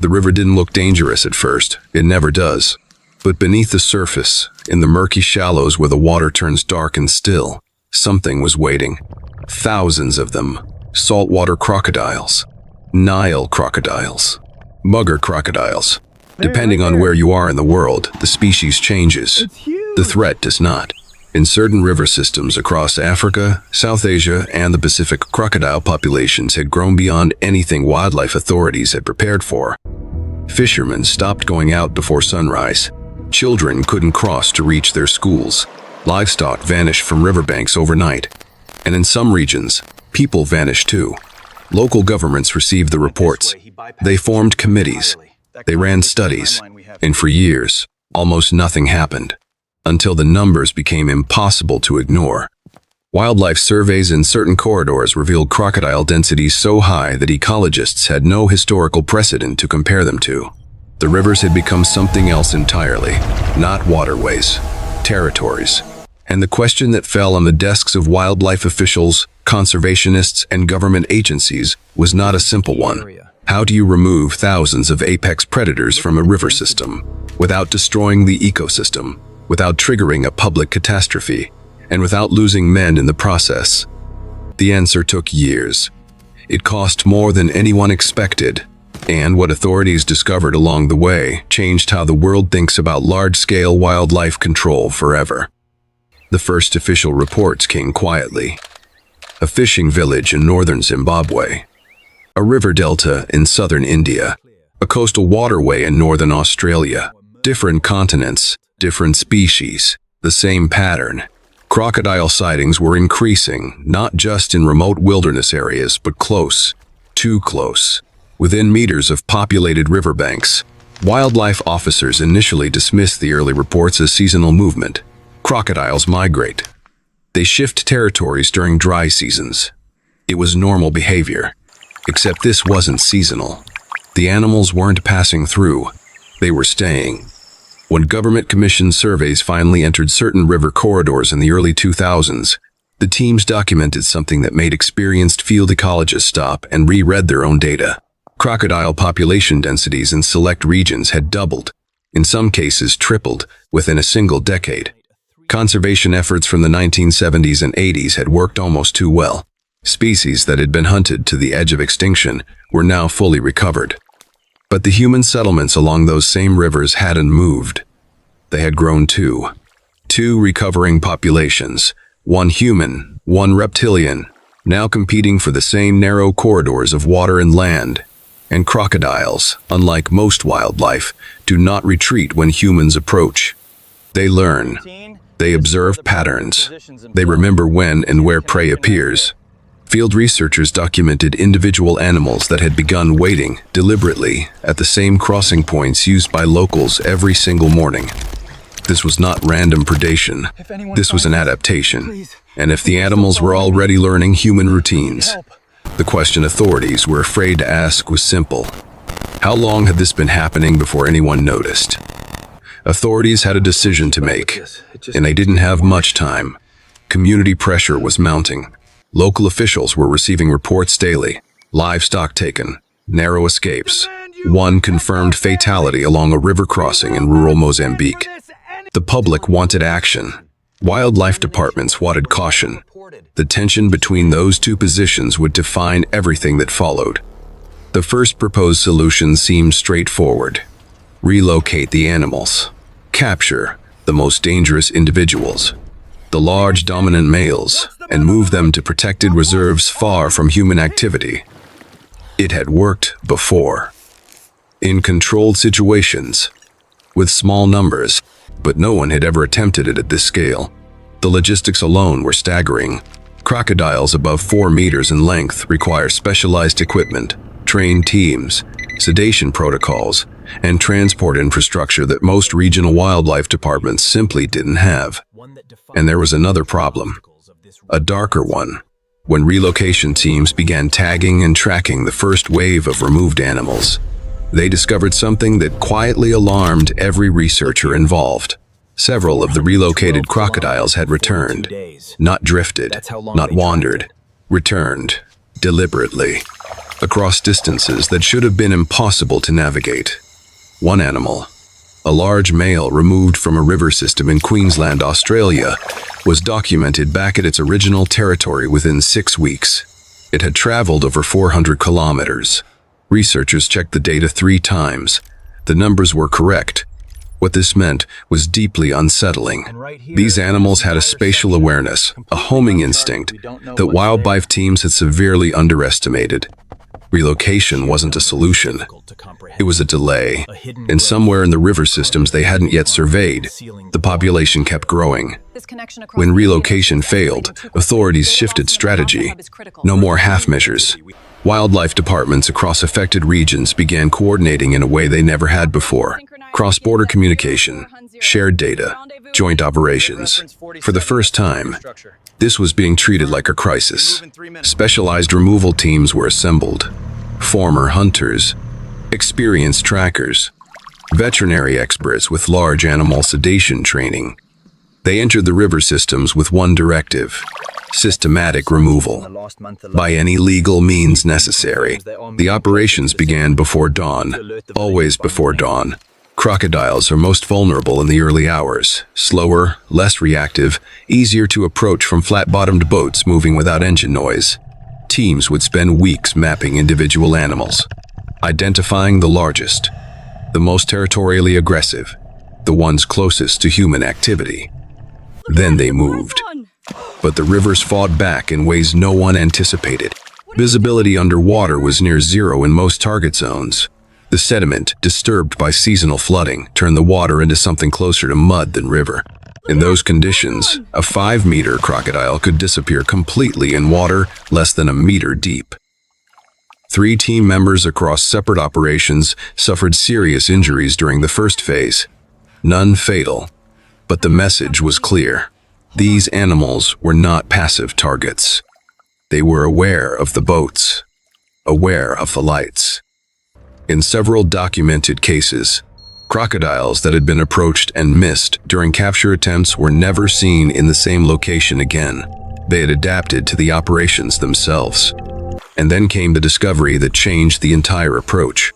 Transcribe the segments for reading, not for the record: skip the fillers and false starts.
The river didn't look dangerous at first. It never does. But beneath the surface, in the murky shallows where the water turns dark and still, something was waiting. Thousands of them. Saltwater crocodiles. Nile crocodiles. Mugger crocodiles. Depending on where you are in the world, the species changes. The threat does not. In certain river systems across Africa, South Asia, and the Pacific, crocodile populations had grown beyond anything wildlife authorities had prepared for. Fishermen stopped going out before sunrise. Children couldn't cross to reach their schools. Livestock vanished from riverbanks overnight. And in some regions, people vanished too. Local governments received the reports. They formed committees. They ran studies. And for years, almost nothing happened. Until the numbers became impossible to ignore. Wildlife surveys in certain corridors revealed crocodile densities so high that ecologists had no historical precedent to compare them to. The rivers had become something else entirely, not waterways, territories. And the question that fell on the desks of wildlife officials, conservationists, and government agencies was not a simple one. How do you remove thousands of apex predators from a river system without destroying the ecosystem, without triggering a public catastrophe, and without losing men in the process? The answer took years. It cost more than anyone expected, and what authorities discovered along the way changed how the world thinks about large-scale wildlife control forever. The first official reports came quietly. A fishing village in northern Zimbabwe, a river delta in southern India, a coastal waterway in northern Australia, different continents, different species, the same pattern. Crocodile sightings were increasing, not just in remote wilderness areas, but close, too close, within meters of populated riverbanks. Wildlife officers initially dismissed the early reports as seasonal movement. Crocodiles migrate. They shift territories during dry seasons. It was normal behavior. Except this wasn't seasonal. The animals weren't passing through. They were staying. When government-commissioned surveys finally entered certain river corridors in the early 2000s, the teams documented something that made experienced field ecologists stop and reread their own data. Crocodile population densities in select regions had doubled, in some cases tripled, within a single decade. Conservation efforts from the 1970s and 80s had worked almost too well. Species that had been hunted to the edge of extinction were now fully recovered. But the human settlements along those same rivers hadn't moved. They had grown too. Two recovering populations, one human, one reptilian, now competing for the same narrow corridors of water and land. And crocodiles, unlike most wildlife, do not retreat when humans approach. They learn. They observe patterns. They remember when and where prey appears. Field researchers documented individual animals that had begun waiting deliberately at the same crossing points used by locals every single morning. This was not random predation. This was an adaptation. And if the animals were already learning human routines, the question authorities were afraid to ask was simple. How long had this been happening before anyone noticed? Authorities had a decision to make, and they didn't have much time. Community pressure was mounting. Local officials were receiving reports daily. Livestock taken, narrow escapes, one confirmed fatality along a river crossing in rural Mozambique. The public wanted action. Wildlife departments wanted caution. The tension between those two positions would define everything that followed. The first proposed solution seemed straightforward. Relocate the animals. Capture the most dangerous individuals, the large dominant males, and move them to protected reserves far from human activity. It had worked before. In controlled situations, with small numbers, but no one had ever attempted it at this scale. The logistics alone were staggering. Crocodiles above 4 meters in length require specialized equipment, trained teams, sedation protocols, and transport infrastructure that most regional wildlife departments simply didn't have. And there was another problem, a darker one. When relocation teams began tagging and tracking the first wave of removed animals, they discovered something that quietly alarmed every researcher involved. Several of the relocated crocodiles had returned, not drifted, not wandered, returned deliberately. across distances that should have been impossible to navigate. One animal, a large male removed from a river system in Queensland, Australia, was documented back at its original territory within 6 weeks. It had traveled over 400 kilometers. Researchers checked the data 3 times. The numbers were correct. What this meant was deeply unsettling. These animals had a spatial awareness, a homing instinct, that wildlife teams had severely underestimated. Relocation wasn't a solution. It was a delay, and somewhere in the river systems they hadn't yet surveyed, the population kept growing. When relocation failed, authorities shifted strategy. No more half measures. Wildlife departments across affected regions began coordinating in a way they never had before. Cross-border communication, shared data, joint operations. For the first time, this was being treated like a crisis. Specialized removal teams were assembled. Former hunters, experienced trackers, veterinary experts with large animal sedation training. They entered the river systems with one directive: systematic removal. By any legal means necessary. The operations began before dawn, always before dawn. Crocodiles are most vulnerable in the early hours, slower, less reactive, easier to approach from flat-bottomed boats moving without engine noise. Teams would spend weeks mapping individual animals, identifying the largest, the most territorially aggressive, the ones closest to human activity. Then they moved. But the rivers fought back in ways no one anticipated. Visibility underwater was near zero in most target zones. The sediment, disturbed by seasonal flooding, turned the water into something closer to mud than river. In those conditions, a 5-meter crocodile could disappear completely in water less than a meter deep. 3 team members across separate operations suffered serious injuries during the first phase. None fatal, but the message was clear. These animals were not passive targets. They were aware of the boats, aware of the lights. In several documented cases, crocodiles that had been approached and missed during capture attempts were never seen in the same location again. They had adapted to the operations themselves. And then came the discovery that changed the entire approach.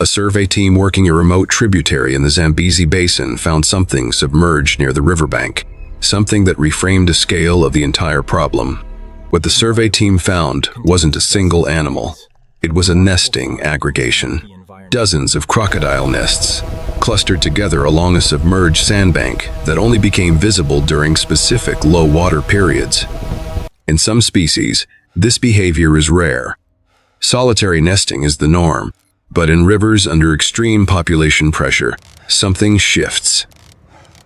A survey team working a remote tributary in the Zambezi Basin found something submerged near the riverbank, something that reframed the scale of the entire problem. What the survey team found wasn't a single animal. It was a nesting aggregation. Dozens of crocodile nests, clustered together along a submerged sandbank that only became visible during specific low water periods. In some species, this behavior is rare. Solitary nesting is the norm, but in rivers under extreme population pressure, something shifts.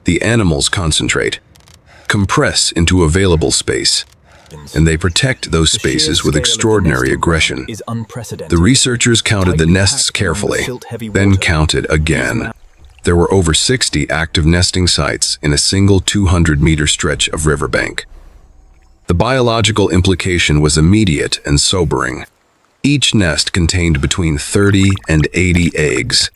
The animals concentrate, compress into available space, and they protect those spaces with extraordinary aggression. The researchers counted the nests carefully, then counted again. There were over 60 active nesting sites in a single 200-meter stretch of riverbank. The biological implication was immediate and sobering. Each nest contained between 30 and 80 eggs.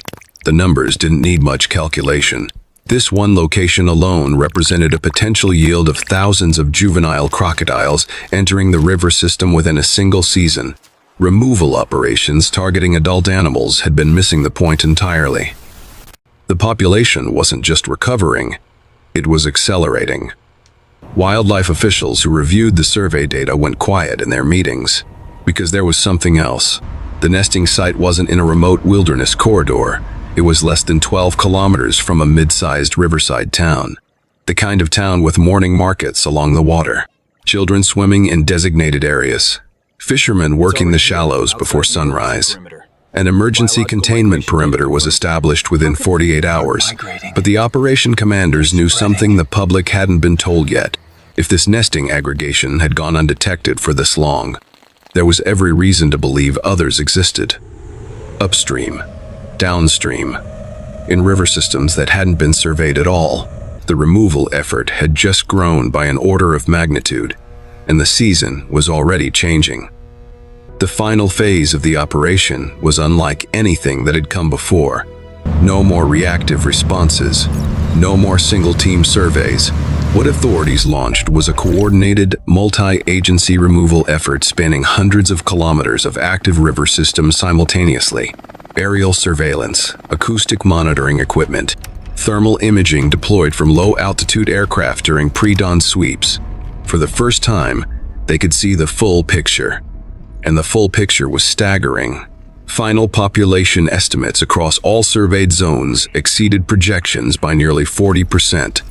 The numbers didn't need much calculation. This one location alone represented a potential yield of thousands of juvenile crocodiles entering the river system within a single season. Removal operations targeting adult animals had been missing the point entirely. The population wasn't just recovering, it was accelerating. Wildlife officials who reviewed the survey data went quiet in their meetings, because there was something else. The nesting site wasn't in a remote wilderness corridor. It was less than 12 kilometers from a mid-sized riverside town. The kind of town with morning markets along the water. Children swimming in designated areas. Fishermen working the shallows before sunrise. An emergency containment perimeter was established within 48 hours, but the operation commanders knew something the public hadn't been told yet. If this nesting aggregation had gone undetected for this long, there was every reason to believe others existed. Upstream, downstream, in river systems that hadn't been surveyed at all. The removal effort had just grown by an order of magnitude, and the season was already changing. The final phase of the operation was unlike anything that had come before. No more reactive responses, no more single-team surveys. What authorities launched was a coordinated, multi-agency removal effort spanning hundreds of kilometers of active river systems simultaneously. Aerial surveillance, acoustic monitoring equipment, thermal imaging deployed from low-altitude aircraft during pre-dawn sweeps. For the first time, they could see the full picture. And the full picture was staggering. Final population estimates across all surveyed zones exceeded projections by nearly 40%.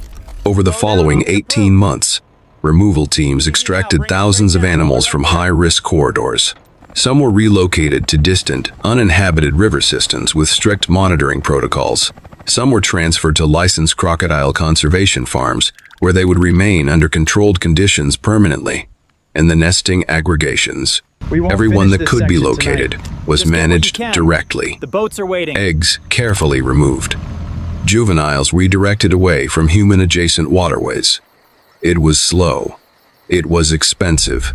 Over the following 18 months, removal teams extracted thousands of animals from high-risk corridors. Some were relocated to distant, uninhabited river systems with strict monitoring protocols. Some were transferred to licensed crocodile conservation farms, where they would remain under controlled conditions permanently. And the nesting aggregations. Everyone that could be located was managed directly. The boats are waiting. Eggs carefully removed. Juveniles redirected away from human-adjacent waterways. It was slow. It was expensive.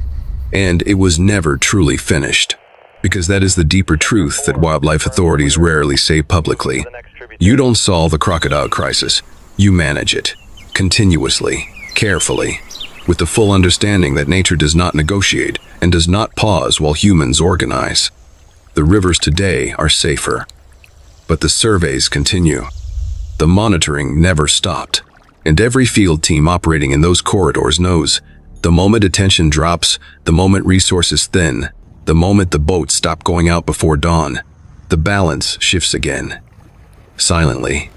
And it was never truly finished. Because that is the deeper truth that wildlife authorities rarely say publicly. You don't solve the crocodile crisis. You manage it. Continuously. Carefully. With the full understanding that nature does not negotiate and does not pause while humans organize. The rivers today are safer. But the surveys continue. The monitoring never stopped. And every field team operating in those corridors knows, the moment attention drops, the moment resources thin, the moment the boats stop going out before dawn, the balance shifts again. Silently,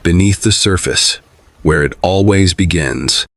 beneath the surface, where it always begins.